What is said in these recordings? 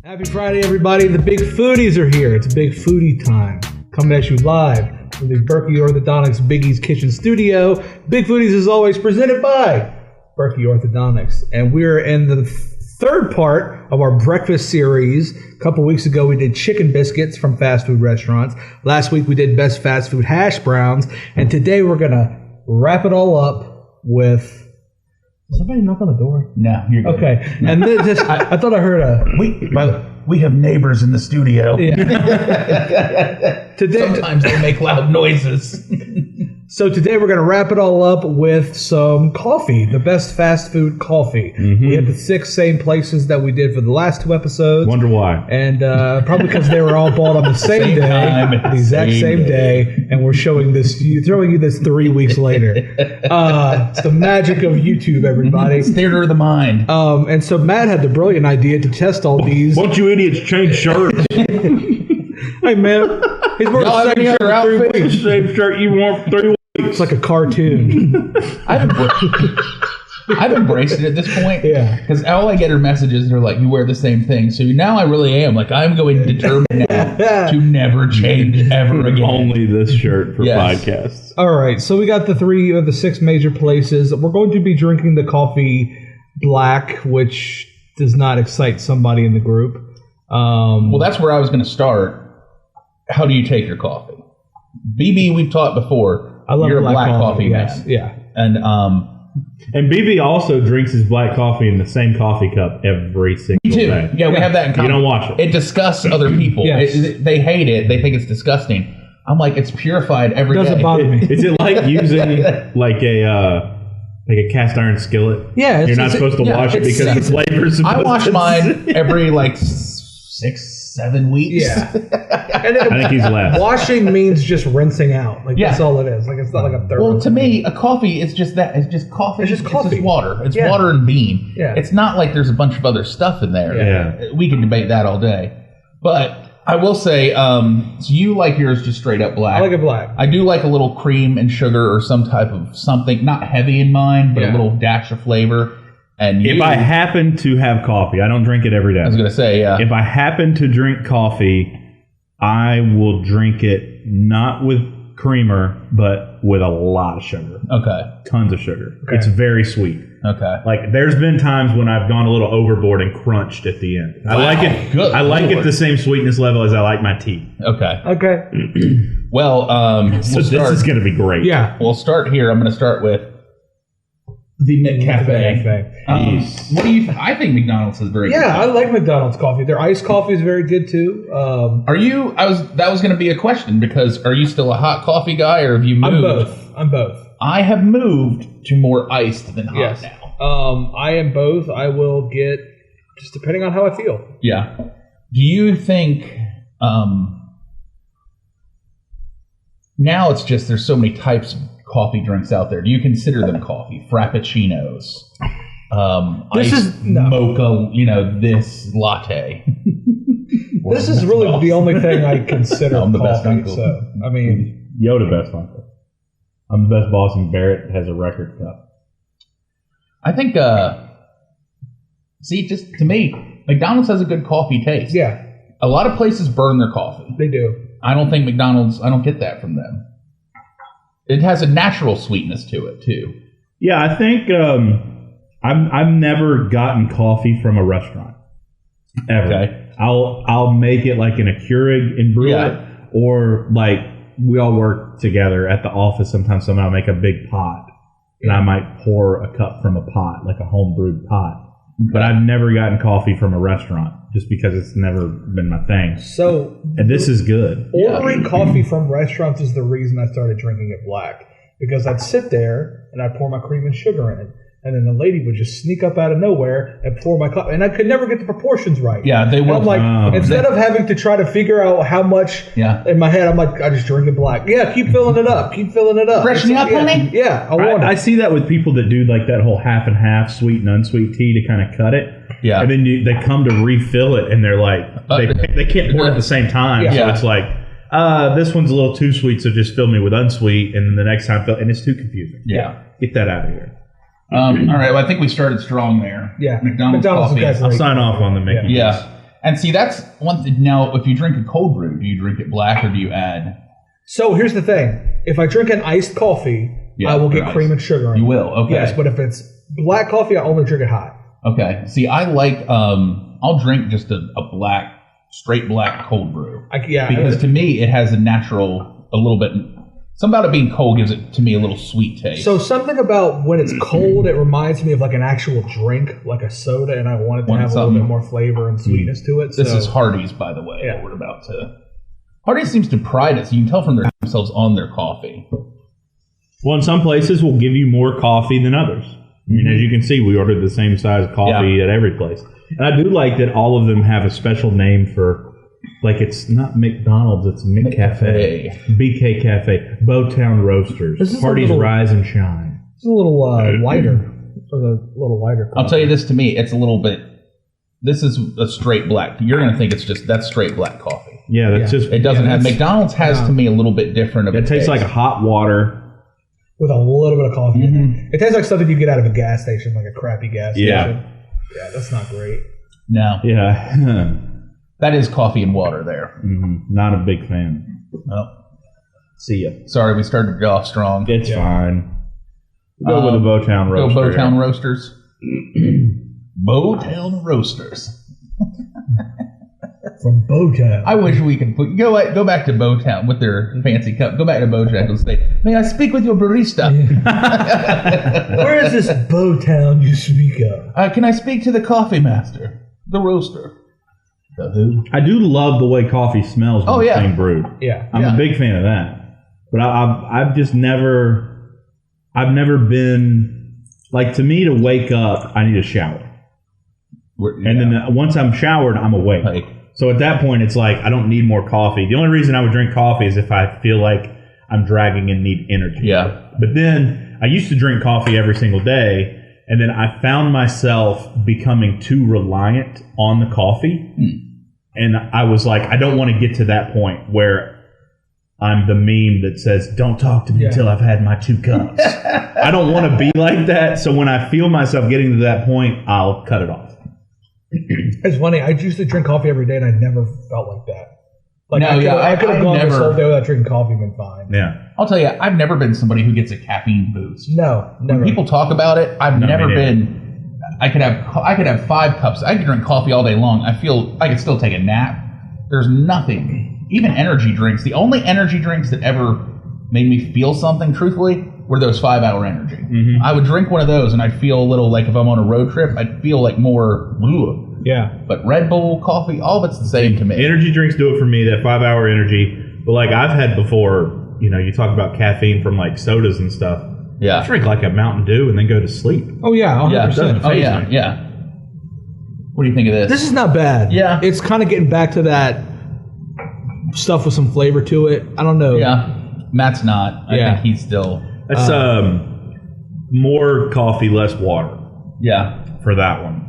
Happy Friday, everybody. The Big Foodies are here. It's Big Foodie time. Coming at you live from the Berky Orthodontics Biggie's Kitchen Studio. Big Foodies is always presented by Berky Orthodontics. And we're in the third part of our breakfast series. A couple weeks ago, we did chicken biscuits from fast food restaurants. Last week, we did best fast food hash browns. And today, we're going to wrap it all up with... Did somebody knock on the door? No, you're good. Okay. And this, I thought I heard we have neighbors in the studio. Yeah. Sometimes they make loud noises. So today we're going to wrap it all up with some coffee, the best fast food coffee. Mm-hmm. We had the 6 same places that we did for the last 2 episodes. Wonder why. And probably because they were all bought on the same day, time, the exact same day, and we're showing this, throwing you this 3 weeks later. It's the magic of YouTube, everybody. It's theater of the mind. And so Matt had the brilliant idea to test all these. Won't you idiots change shirts? Hey, man. He's wearing the same shirt for 3 weeks. Same shirt you wore for 3 weeks. It's like a cartoon. I've embraced it at this point. Yeah. Because all I get are messages that are like, you wear the same thing. So now I really am. Like, I'm going to determine now to never change ever again. Only this shirt for podcasts. All right. So we got the 3 of the 6 major places. We're going to be drinking the coffee black, which does not excite somebody in the group. Well, that's where I was going to start. How do you take your coffee? BB, we've taught before. I love You're black a black coffee yes. man. Yeah. And BB also drinks his black coffee in the same coffee cup every single day. Yeah, we have that in common. You don't watch it. It disgusts other people. Yes. They hate it. They think it's disgusting. I'm like, it's purified every day. Doesn't bother me. Is it like using like a cast iron skillet? Yeah. You're not supposed to wash it because the flavors. I wash mine every 6-7 weeks. Yeah. I think he's less. Washing means just rinsing out. Like that's all it is. Like it's not like a third. Well, to me, a coffee is just that. It's just coffee. It's just coffee. It's just water. It's water and bean. Yeah. It's not like there's a bunch of other stuff in there. Yeah. We can debate that all day. But I will say, so you like yours just straight up black. I like it black. I do like a little cream and sugar or some type of something, not heavy in mine, but a little dash of flavor. And if I happen to have coffee, I don't drink it every day. I was going to say, if I happen to drink coffee, I will drink it not with creamer, but with a lot of sugar. Okay. Tons of sugar. Okay. It's very sweet. Okay. Like there's been times when I've gone a little overboard and crunched at the end. I like it. Good I like Lord. it the same sweetness level as I like my tea. Okay. Okay. Well, So this is going to be great. Yeah. We'll start here. I'm going to start with the McCafe. What do you? I think McDonald's is very good. Yeah, I like McDonald's coffee. Their iced coffee is very good too. Are you? That was going to be a question because are you still a hot coffee guy or have you moved? I'm both. I have moved to more iced than hot now. I am both. I will get just depending on how I feel. Yeah. Do you think? Now it's just there's so many types of coffee drinks out there. Do you consider them coffee? Frappuccinos, mocha, this latte. This is really the only thing I consider I'm the coffee. best uncle. So, I mean, Yoda best uncle. I'm the best boss, and Barrett has a record cup. I think, just to me, McDonald's has a good coffee taste. yeah, A lot of places burn their coffee. they do. I don't think McDonald's, I don't get that from them. It has a natural sweetness to it, too. Yeah, I think I've never gotten coffee from a restaurant ever. Okay. I'll make it like in a Keurig and brew it, or like we all work together at the office. Sometimes I'll make a big pot, and I might pour a cup from a pot, like a home brewed pot. But I've never gotten coffee from a restaurant just because it's never been my thing. So, And this is good. ordering coffee from restaurants is the reason I started drinking it black. Because I'd sit there and I'd pour my cream and sugar in it. And then the lady would just sneak up out of nowhere and pour my coffee. And I could never get the proportions right. Yeah, they And will. I'm like, instead of having to try to figure out how much in my head, I'm like, I just drink it black. Yeah, keep filling it up. Keep filling it up. Freshen you up, honey? Yeah, I want I it. see that with people that do like that whole half and half sweet and unsweet tea to kind of cut it. Yeah. And then they come to refill it and they're like, they can't pour it at the same time. Yeah. So it's like, this one's a little too sweet, so just fill me with unsweet. And then the next time, and it's too confusing. Yeah. Get that out of here. All right. Well, I think we started strong there. Yeah. McDonald's coffee. guys I'll sign off on the Mickey. Yeah. And see, that's one thing. Now, if you drink a cold brew, do you drink it black or do you add? So here's the thing. If I drink an iced coffee, I will get cream and sugar in it. You will, okay. Yes, but if it's black coffee, I only drink it hot. Okay. See, I like, I'll drink just a black, straight black cold brew. Because to me, it has a little bit, something about it being cold gives it, to me, a little sweet taste. So something about when it's cold, it reminds me of like an actual drink, like a soda, and I want it to have a little bit more flavor and sweetness to it. This is Hardee's, by the way, that we're about to. Hardee's seems to pride it, so you can tell from themselves on their coffee. Well, in some places, we'll give you more coffee than others. I mean, as you can see, we ordered the same size coffee at every place. And I do like that all of them have a special name for, like, it's not McDonald's, it's McCafe, BK Cafe, Bowtown Roasters, Hardee's Rise and Shine. It's a little lighter. For the little lighter coffee. I'll tell you this, to me, it's a little bit, this is a straight black. You're going to think that's straight black coffee. Yeah, that's just... It doesn't have... McDonald's has, to me, a little bit different of a taste. It tastes like hot water. With a little bit of coffee in it. It tastes like something you get out of a gas station, like a crappy gas station. Yeah, that's not great. No. Yeah. That is coffee and water there. Not a big fan. Well, see ya. Sorry, we started to go off strong. It's fine. Go with the Bowtown Roasters. Go Bowtown Roasters. Bowtown Roasters. From Bowtown. I wish we could go back to Bowtown with their fancy cup. Go back to Bojangles and say, "May I speak with your barista?" Where is this Bowtown you speak of? Can I speak to the coffee master, the roaster, the who? I do love the way coffee smells when it's being brewed. Yeah, I'm a big fan of that. But I've just never been like, to me, to wake up, I need a shower, and then once I'm showered, I'm awake. So at that point, it's like, I don't need more coffee. The only reason I would drink coffee is if I feel like I'm dragging and need energy. Yeah. But then I used to drink coffee every single day, and then I found myself becoming too reliant on the coffee. And I was like, I don't want to get to that point where I'm the meme that says, "Don't talk to me until I've had my 2 cups." I don't want to be like that. So when I feel myself getting to that point, I'll cut it off. It's funny. I used to drink coffee every day, and I never felt like that. Like, no, I could have gone this whole day without drinking coffee and been fine. Yeah, I'll tell you, I've never been somebody who gets a caffeine boost. No, never. When people talk about it, I've never been. I could have 5 cups. I could drink coffee all day long. I feel I could still take a nap. There's nothing. Even energy drinks. The only energy drinks that ever made me feel something, truthfully, were those 5-hour energy. I would drink one of those, and I'd feel a little like, if I'm on a road trip, I'd feel like more. Yeah. But Red Bull, coffee, all of it's the same to me. Energy drinks do it for me, that 5-hour energy. But like I've had before, you talk about caffeine from like sodas and stuff. Yeah. I drink like a Mountain Dew and then go to sleep. Oh, yeah. 100%. Oh, yeah. Yeah. What do you think of this? This is not bad. Yeah. It's kind of getting back to that stuff with some flavor to it. I don't know. Yeah. Matt's not. I think he's still. That's more coffee, less water. Yeah. For that one.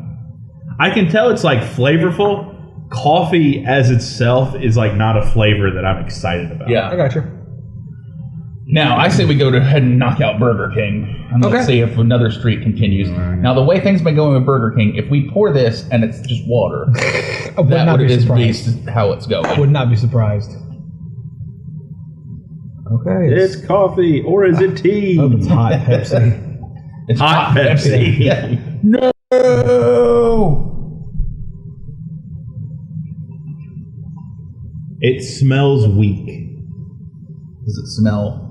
I can tell it's like flavorful. Coffee as itself is like not a flavor that I'm excited about. Yeah. I got you. Now, I say we go ahead and knock out Burger King. And let's see if another streak continues. Now, the way things have been going with Burger King, if we pour this and it's just water, that is how it's going. I would not be surprised. Okay. It's coffee, or is it tea? Oh, it's hot Pepsi. It's hot Pepsi. No! It smells weak. Does it smell?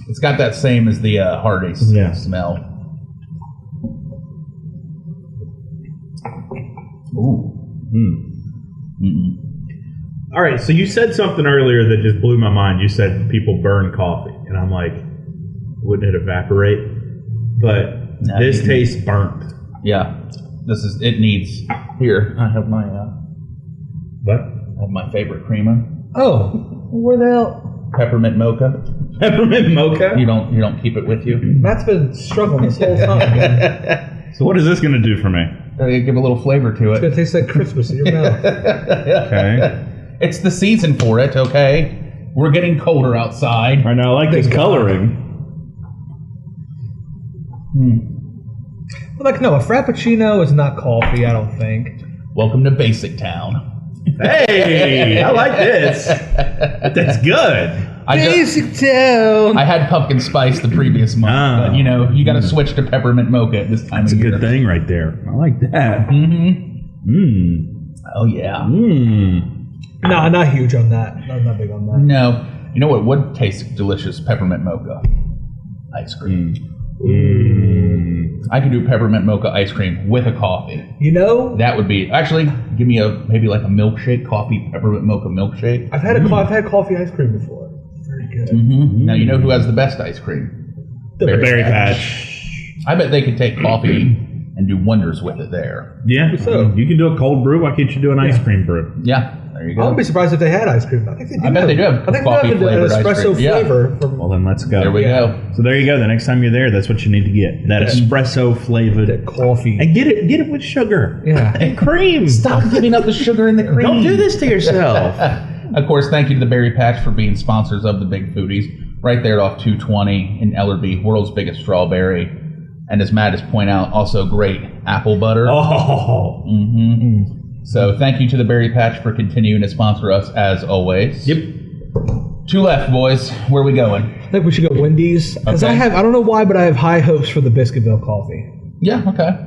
It's got that same as the Hardee smell. Ooh. All right, so you said something earlier that just blew my mind. You said people burn coffee, and I'm like, wouldn't it evaporate? But this tastes burnt. Yeah, it needs. Here, I have my. What? I have my favorite creamer. Oh, where the hell? Peppermint Mocha. Peppermint Mocha? You don't keep it with you? Matt's been struggling this whole time. So what is this going to do for me? Give a little flavor to it. It's going to taste like Christmas in your mouth. Okay. It's the season for it, okay? We're getting colder outside. I know, I like this coloring. Well, like, no, a Frappuccino is not coffee, I don't think. Welcome to Basic Town. Hey, I like this. That's good. Basic Town. I had pumpkin spice the previous month, but you got to switch to peppermint mocha at this time That's of a year. good thing right there. I like that. Oh yeah. No, not huge on that. Not big on that. No, you know what would taste delicious? Peppermint mocha ice cream. I could do peppermint mocha ice cream with a coffee. That would be actually give me maybe like a milkshake, coffee peppermint mocha milkshake. I've had coffee ice cream before. Very good. Now you know who has the best ice cream? The Berry Patch. I bet they could take coffee and do wonders with it there. Yeah, So? you can do a cold brew. Why can't you do an ice cream brew? Yeah, there you I go. wouldn't be surprised if they had ice cream. I think they do. I bet they do have I think coffee they have an flavored ice espresso cream. Yeah. flavor. From Well, then let's go. There we go. So there you go. The next time you're there, that's what you need to get. That espresso flavored that coffee. and get it with sugar. Yeah. And cream. Stop giving up the sugar and the cream. Don't do this to yourself. Of course, thank you to the Berry Patch for being sponsors of the Big Foodies. Right there off 220 in Ellerbe, world's biggest strawberry. And as Matt has pointed out, also great apple butter. Oh. So thank you to the Berry Patch for continuing to sponsor us as always. Yep. Two left, boys. Where are we going? I think we should go Wendy's. Because Okay. I don't know why, but I have high hopes for the Biscuitville coffee. Yeah, okay.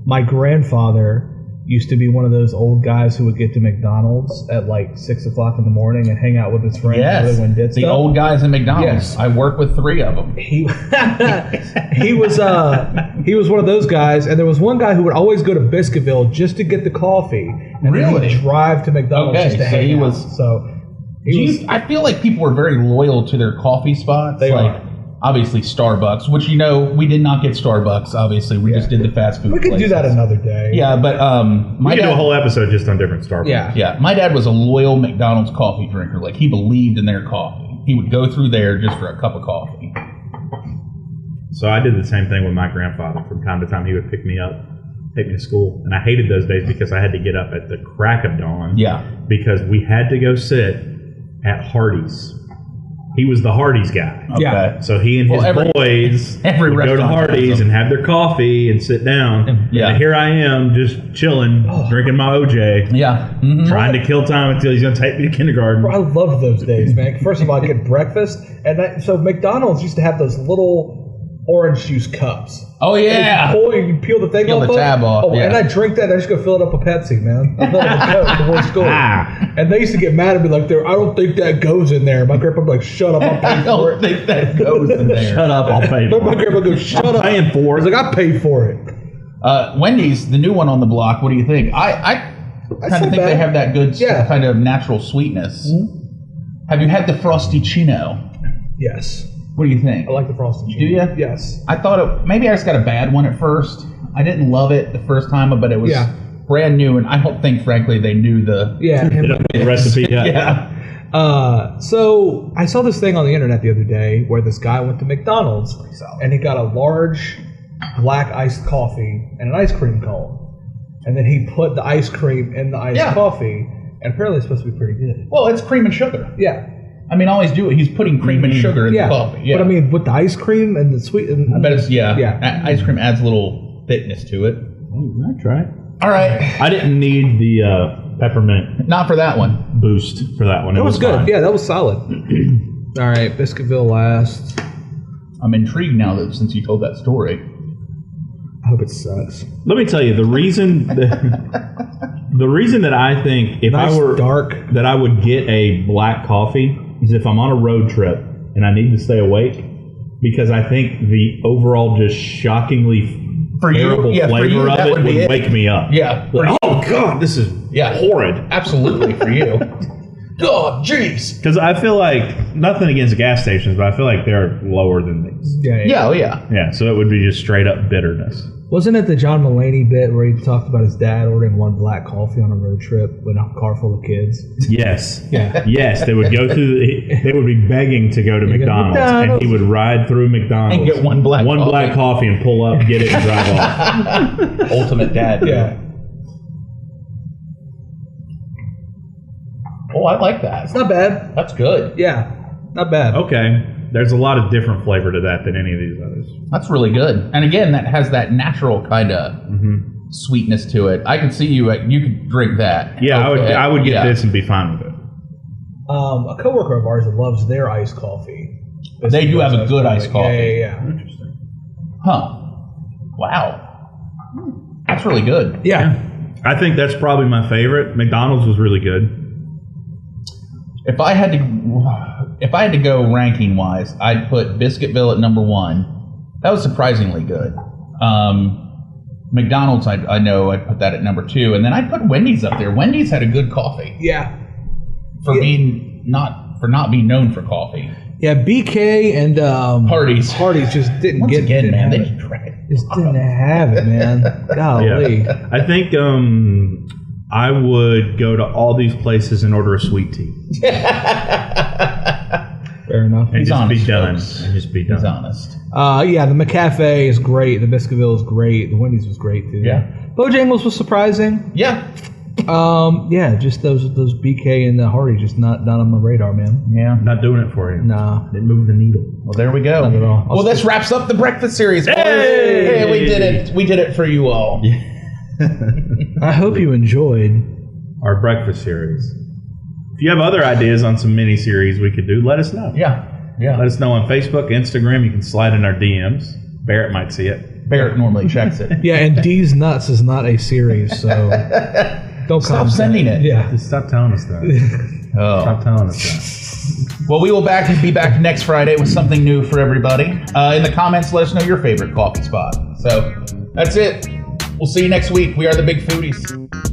My grandfather used to be one of those old guys who would get to McDonald's at like 6 o'clock in the morning and hang out with his friends. Yes, Really when did the stuff. old guys in McDonald's. Yes. I work with 3 of them. He was one of those guys, and there was one guy who would always go to Biscuitville just to get the coffee, and then Really? he'd drive to McDonald's Okay, just to so hang he out. was- So he was. I feel like people were very loyal to their coffee spots. They like, are. obviously Starbucks, which we did not get Starbucks, obviously. We just did the fast food We could do that places. another day. Yeah, but We my could do a dad, whole episode just on different Starbucks. Yeah. my dad was a loyal McDonald's coffee drinker. Like, he believed in their coffee. He would go through there just for a cup of coffee. So I did the same thing with my grandfather. From time to time, he would pick me up, take me to school. And I hated those days because I had to get up at the crack of dawn. Yeah. Because we had to go sit at Hardee's. He was the Hardee's guy. Okay. Yeah. So he and his boys every would go to restaurant has Hardee's them. and have their coffee and sit down. Yeah. And here I am just chilling, drinking my OJ, Yeah. Mhm. trying to kill time until he's going to take me to kindergarten. I loved those days, man. First of all, I get breakfast, and so McDonald's used to have those little orange juice cups. Oh, yeah. You peel the thing Peel off the of. tab off, Oh, yeah. and I drink that. I just go fill it up with Pepsi, man. I fill it up with Coke before school. And they used to get mad at me like, "I don't think that goes in there." My grandpa would be like, "Shut up, I'll pay I for don't it." think that goes in there. Shut up, I'll pay My for it. grandpa goes, "Shut up." Paying for He's it. like, "I paid for it." Wendy's, the new one on the block. What do you think? I kind not of think bad. they have that good Yeah. kind of natural sweetness. Have you had the Frosty Chino? Yes, What do you think? I like the frosted. Do you? Yes. I thought maybe I just got a bad one at first. I didn't love it the first time, but it was Yeah. brand new, and I don't think, frankly, they knew the. Yeah. They don't know the recipe yet. Yeah. So I saw this thing on the internet the other day where this guy went to McDonald's and he got a large black iced coffee and an ice cream cone, and then he put the ice cream in the iced coffee, and apparently it's supposed to be pretty good. Well, it's cream and sugar. Yeah. I mean, always do it. He's putting cream and sugar in the coffee. Yeah. But I mean, with the ice cream and the sweet. And, I bet it's Yeah. Ice cream adds a little thickness to it. I tried. All right. I didn't need the peppermint Not for that one. boost for that one. That was good. fine. Yeah, that was solid. All right, Biscuitville last. I'm intrigued now that since you told that story. I hope it sucks. Let me tell you the reason. The reason that I think if Nice I were dark. that I would get a black coffee is if I'm on a road trip and I need to stay awake, because I think the overall just shockingly terrible flavor of it would wake me up. Yeah. Like, oh God, this is horrid. Absolutely for you. God, jeez. Because I feel like, nothing against gas stations, but I feel like they're lower than these. Yeah, oh yeah. Yeah, so it would be just straight up bitterness. Wasn't it the John Mulaney bit where he talked about his dad ordering one black coffee on a road trip with a car full of kids? Yes. Yeah. Yes, they would go through. They would be begging to go to McDonald's, and he would ride through McDonald's And get one black coffee and pull up, get it, and drive off. Ultimate dad. Yeah. Oh, I like that. It's not bad. That's good. Yeah, not bad. Okay, there's a lot of different flavor to that than any of these others. That's really good. And again, that has that natural kind of sweetness to it. I could see you could drink that. Yeah, Okay. I would get Yeah. this and be fine with it. A coworker of ours loves their iced coffee. They do have a good iced coffee. Yeah. Interesting. Huh. Wow. That's really good. Yeah. I think that's probably my favorite. McDonald's was really good. If I had to go ranking wise, I'd put Biscuitville at number 1. That was surprisingly good. McDonald's, I know I'd put that at number 2, and then I'd put Wendy's up there. Wendy's had a good coffee Yeah. for not being known for coffee. Yeah, BK and Hardee's just didn't Once get again, didn't man, have they it. just drag it. Just didn't have it, man. Golly. Yeah. I think I would go to all these places and order a sweet tea. Fair enough. And He's just honest, be done. folks. And just be He's done. honest. Yeah, the McCafe is great. The Biscuitville is great. The Wendy's was great too. Yeah. Bojangles was surprising. Yeah. Yeah, just those BK and the Hardee just not on my radar, man. Yeah. Not doing it for you. Nah. Didn't move the needle. Well, there we go. Not at all. Well, this wraps up the breakfast series. boys. Hey, we did it. We did it for you all. I hope you enjoyed. Our breakfast series. If you have other ideas on some mini series we could do, let us know. Yeah. Yeah. Let us know on Facebook, Instagram. You can slide in our DMs. Barrett might see it. Barrett normally checks it. Yeah, and D's Nuts is not a series, so don't Stop comment. sending it. Yeah. Just stop telling us that. Oh. Stop telling us that. Well, we will be back next Friday with something new for everybody. In the comments, let us know your favorite coffee spot. So that's it. We'll see you next week. We are the Big Foodies.